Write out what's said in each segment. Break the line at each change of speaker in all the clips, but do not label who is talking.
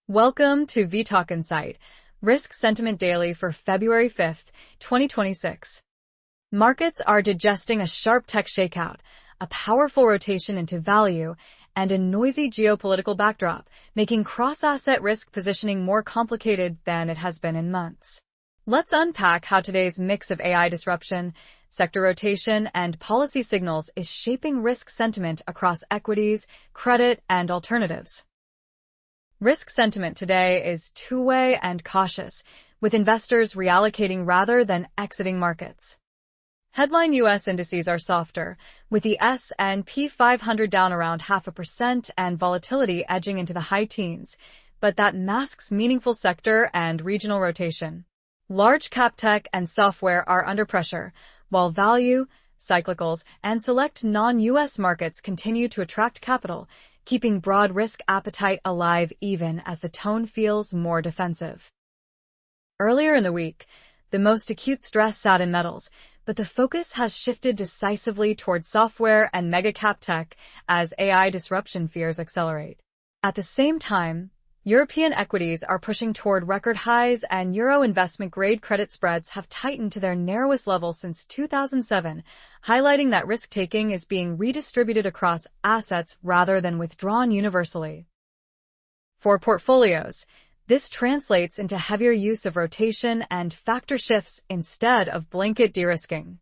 Welcome to vTalkInsight, Risk Sentiment Daily for February 5th, 2026. Markets are digesting a sharp tech shakeout, a powerful rotation into value, and a noisy geopolitical backdrop, making cross-asset risk positioning more complicated than it has been in months. Let's unpack how today's mix of AI disruption, sector rotation, and policy signals is shaping risk sentiment across equities, credit, and alternatives. Risk sentiment today is two-way and cautious, with investors reallocating rather than exiting markets. Headline U.S. indices are softer, with the S&P 500 down around 0.5% and volatility edging into the high teens, but that masks meaningful sector and regional rotation. Large-cap tech and software are under pressure, while value, cyclicals, and select non-U.S. markets continue to attract capital, keeping broad risk appetite alive even as the tone feels more defensive. Earlier in the week, the most acute stress sat in metals, but the focus has shifted decisively towards software and mega-cap tech as AI disruption fears accelerate. At the same time, European equities are pushing toward record highs and Euro investment-grade credit spreads have tightened to their narrowest level since 2007, highlighting that risk-taking is being redistributed across assets rather than withdrawn universally. For portfolios, this translates into heavier use of rotation and factor shifts instead of blanket de-risking.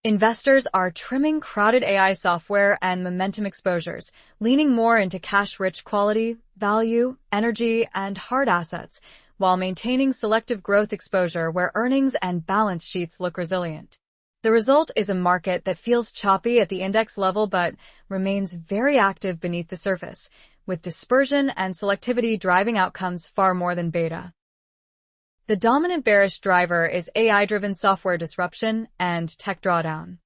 Investors are trimming crowded AI software and momentum exposures, leaning more into cash-rich quality, value, energy, and hard assets, while maintaining selective growth exposure where earnings and balance sheets look resilient. The result is a market that feels choppy at the index level but remains very active beneath the surface, with dispersion and selectivity driving outcomes far more than beta. The dominant bearish driver is AI-driven software disruption and tech drawdown.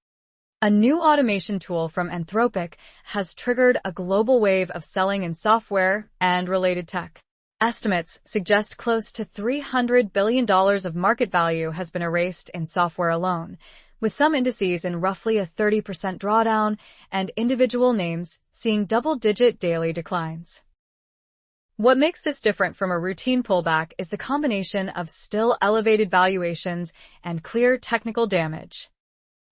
A new automation tool from Anthropic has triggered a global wave of selling in software and related tech. Estimates suggest close to $300 billion of market value has been erased in software alone, with some indices in roughly a 30% drawdown and individual names seeing double-digit daily declines. What makes this different from a routine pullback is the combination of still elevated valuations and clear technical damage.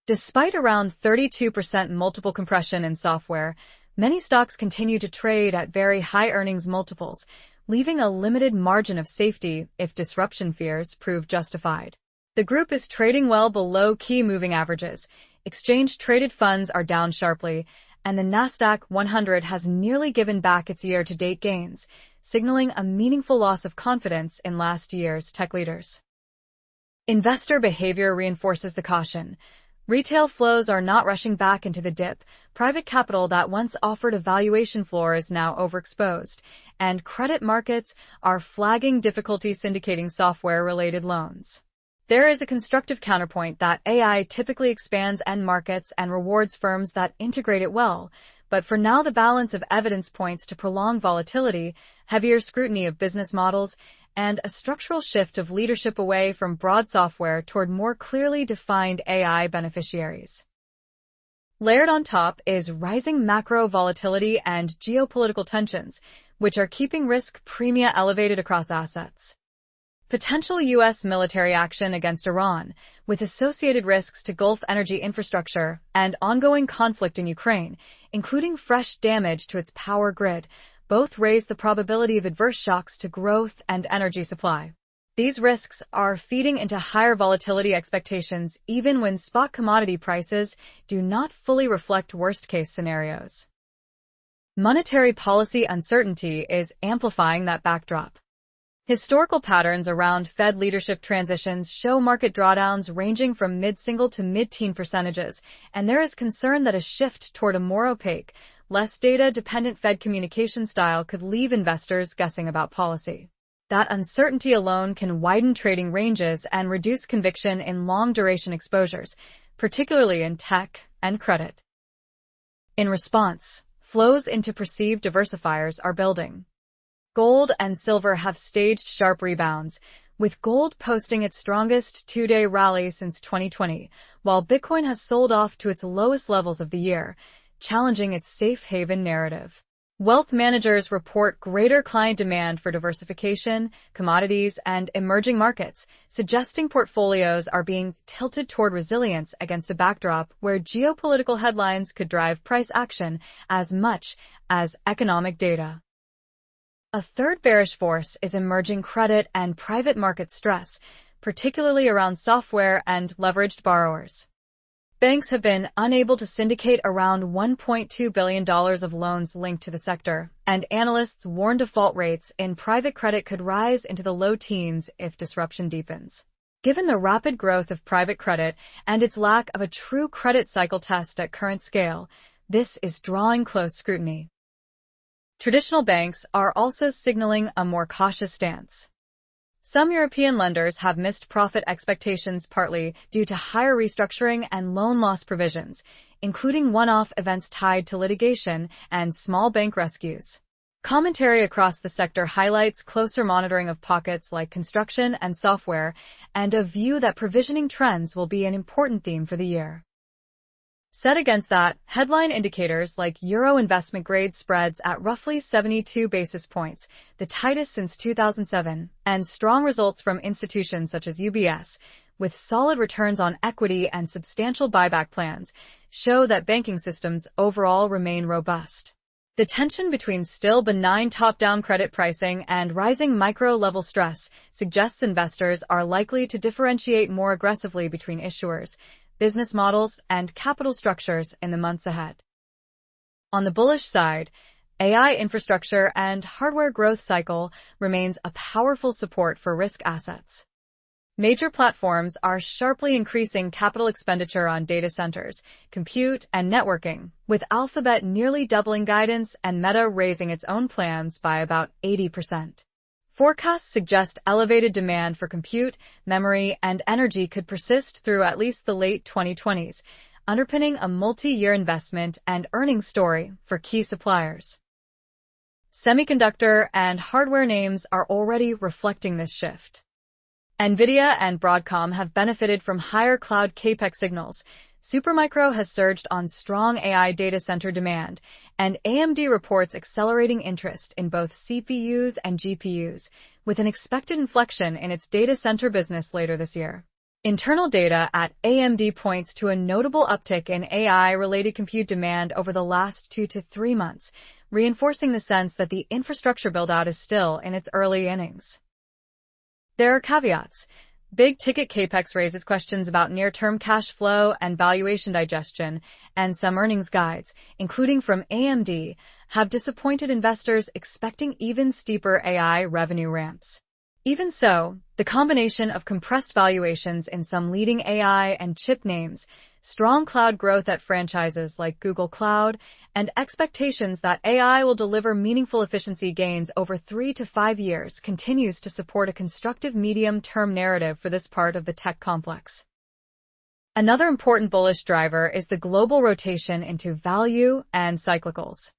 Despite around 32% multiple compression in software, many stocks continue to trade at very high earnings multiples, leaving a limited margin of safety if disruption fears prove justified. The group is trading well below key moving averages. Exchange-traded funds are down sharply, and the Nasdaq 100 has nearly given back its year-to-date gains, signaling a meaningful loss of confidence in last year's tech leaders. Investor behavior reinforces the caution. Retail flows are not rushing back into the dip, private capital that once offered a valuation floor is now overexposed, and credit markets are flagging difficulty syndicating software-related loans. There is a constructive counterpoint that AI typically expands end markets and rewards firms that integrate it well, but for now the balance of evidence points to prolonged volatility, heavier scrutiny of business models, and a structural shift of leadership away from broad software toward more clearly defined AI beneficiaries. Layered on top is rising macro volatility and geopolitical tensions, which are keeping risk premia elevated across assets. Potential U.S. military action against Iran, with associated risks to Gulf energy infrastructure and ongoing conflict in Ukraine, including fresh damage to its power grid, both raise the probability of adverse shocks to growth and energy supply. These risks are feeding into higher volatility expectations even when spot commodity prices do not fully reflect worst-case scenarios. Monetary policy uncertainty is amplifying that backdrop. Historical patterns around Fed leadership transitions show market drawdowns ranging from mid-single to mid-teen percentages, and there is concern that a shift toward a more opaque, less data-dependent Fed communication style could leave investors guessing about policy. That uncertainty alone can widen trading ranges and reduce conviction in long-duration exposures, particularly in tech and credit. In response, flows into perceived diversifiers are building. Gold and silver have staged sharp rebounds, with gold posting its strongest two-day rally since 2020, while Bitcoin has sold off to its lowest levels of the year, challenging its safe haven narrative. Wealth managers report greater client demand for diversification, commodities, and emerging markets, suggesting portfolios are being tilted toward resilience against a backdrop where geopolitical headlines could drive price action as much as economic data. A third bearish force is emerging credit and private market stress, particularly around software and leveraged borrowers. Banks have been unable to syndicate around $1.2 billion of loans linked to the sector, and analysts warn default rates in private credit could rise into the low teens if disruption deepens. Given the rapid growth of private credit and its lack of a true credit cycle test at current scale, this is drawing close scrutiny. Traditional banks are also signaling a more cautious stance. Some European lenders have missed profit expectations partly due to higher restructuring and loan loss provisions, including one-off events tied to litigation and small bank rescues. Commentary across the sector highlights closer monitoring of pockets like construction and software, and a view that provisioning trends will be an important theme for the year. Set against that, headline indicators like Euro investment grade spreads at roughly 72 basis points, the tightest since 2007, and strong results from institutions such as UBS, with solid returns on equity and substantial buyback plans, show that banking systems overall remain robust. The tension between still benign top-down credit pricing and rising micro-level stress suggests investors are likely to differentiate more aggressively between issuers, business models, and capital structures in the months ahead. On the bullish side, AI infrastructure and hardware growth cycle remains a powerful support for risk assets. Major platforms are sharply increasing capital expenditure on data centers, compute, and networking, with Alphabet nearly doubling guidance and Meta raising its own plans by about 80%. Forecasts suggest elevated demand for compute, memory, and energy could persist through at least the late 2020s, underpinning a multi-year investment and earnings story for key suppliers. Semiconductor and hardware names are already reflecting this shift. NVIDIA and Broadcom have benefited from higher cloud capex signals. Supermicro has surged on strong AI data center demand, and AMD reports accelerating interest in both CPUs and GPUs, with an expected inflection in its data center business later this year. Internal data at AMD points to a notable uptick in AI-related compute demand over the last 2 to 3 months, reinforcing the sense that the infrastructure build-out is still in its early innings. There are caveats. Big-ticket capex raises questions about near-term cash flow and valuation digestion, and some earnings guides, including from AMD, have disappointed investors expecting even steeper AI revenue ramps. Even so, the combination of compressed valuations in some leading AI and chip names, strong cloud growth at franchises like Google Cloud, and expectations that AI will deliver meaningful efficiency gains over 3 to 5 years continues to support a constructive medium-term narrative for this part of the tech complex. Another important bullish driver is the global rotation into value and cyclicals.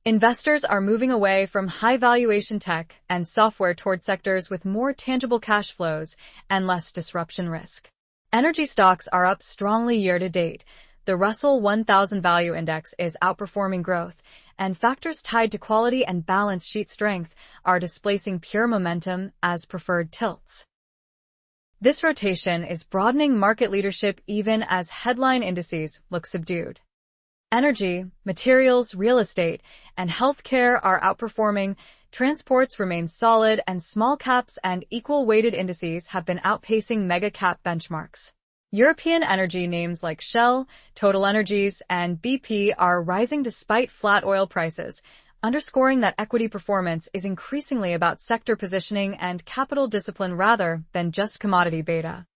Investors are moving away from high-valuation tech and software toward sectors with more tangible cash flows and less disruption risk. Energy stocks are up strongly year-to-date. The Russell 1000 Value Index is outperforming growth, and factors tied to quality and balance sheet strength are displacing pure momentum as preferred tilts. This rotation is broadening market leadership even as headline indices look subdued. Energy, materials, real estate, and healthcare are outperforming, transports remain solid, and small caps and equal-weighted indices have been outpacing mega-cap benchmarks. European energy names like Shell, Total Energies, and BP are rising despite flat oil prices, underscoring that equity performance is increasingly about sector positioning and capital discipline rather than just commodity beta.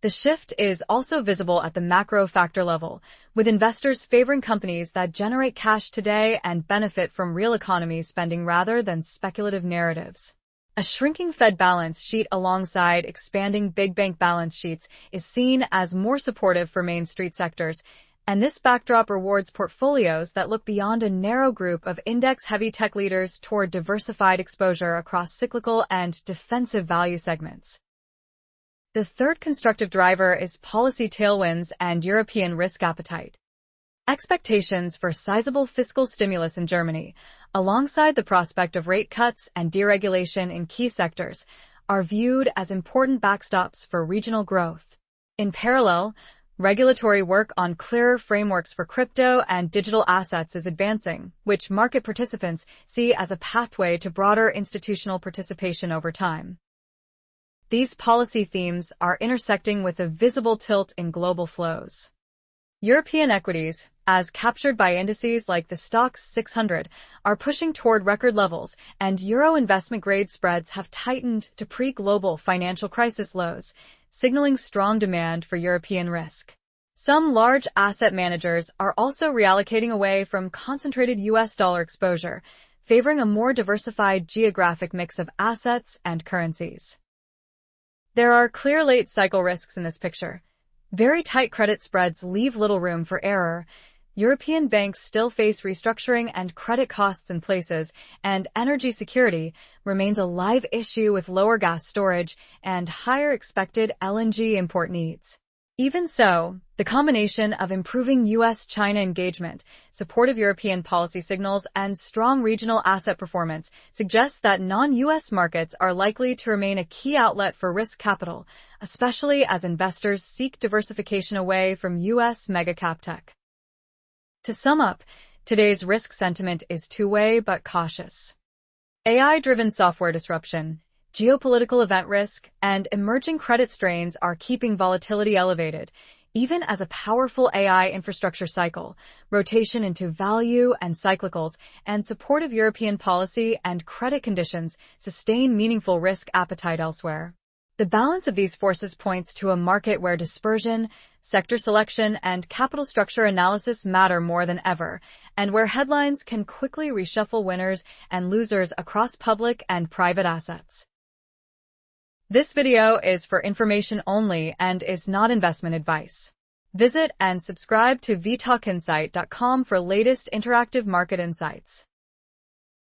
The shift is also visible at the macro factor level, with investors favoring companies that generate cash today and benefit from real economy spending rather than speculative narratives. A shrinking Fed balance sheet alongside expanding big bank balance sheets is seen as more supportive for Main Street sectors, and this backdrop rewards portfolios that look beyond a narrow group of index-heavy tech leaders toward diversified exposure across cyclical and defensive value segments. The third constructive driver is policy tailwinds and European risk appetite. Expectations for sizable fiscal stimulus in Germany, alongside the prospect of rate cuts and deregulation in key sectors, are viewed as important backstops for regional growth. In parallel, regulatory work on clearer frameworks for crypto and digital assets is advancing, which market participants see as a pathway to broader institutional participation over time. These policy themes are intersecting with a visible tilt in global flows. European equities, as captured by indices like the Stoxx 600, are pushing toward record levels, and euro investment-grade spreads have tightened to pre-global financial crisis lows, signaling strong demand for European risk. Some large asset managers are also reallocating away from concentrated US dollar exposure, favoring a more diversified geographic mix of assets and currencies. There are clear late-cycle risks in this picture. Very tight credit spreads leave little room for error. European banks still face restructuring and credit costs in places, and energy security remains a live issue with lower gas storage and higher expected LNG import needs. Even so, the combination of improving US-China engagement, supportive European policy signals, and strong regional asset performance suggests that non-US markets are likely to remain a key outlet for risk capital, especially as investors seek diversification away from US mega-cap tech. To sum up, today's risk sentiment is two-way but cautious. AI-driven software disruption, geopolitical event risk, and emerging credit strains are keeping volatility elevated, even as a powerful AI infrastructure cycle, rotation into value and cyclicals, and supportive European policy and credit conditions sustain meaningful risk appetite elsewhere. The balance of these forces points to a market where dispersion, sector selection, and capital structure analysis matter more than ever, and where headlines can quickly reshuffle winners and losers across public and private assets. This video is for information only and is not investment advice. Visit and subscribe to vTalkInsight.com for latest interactive market insights.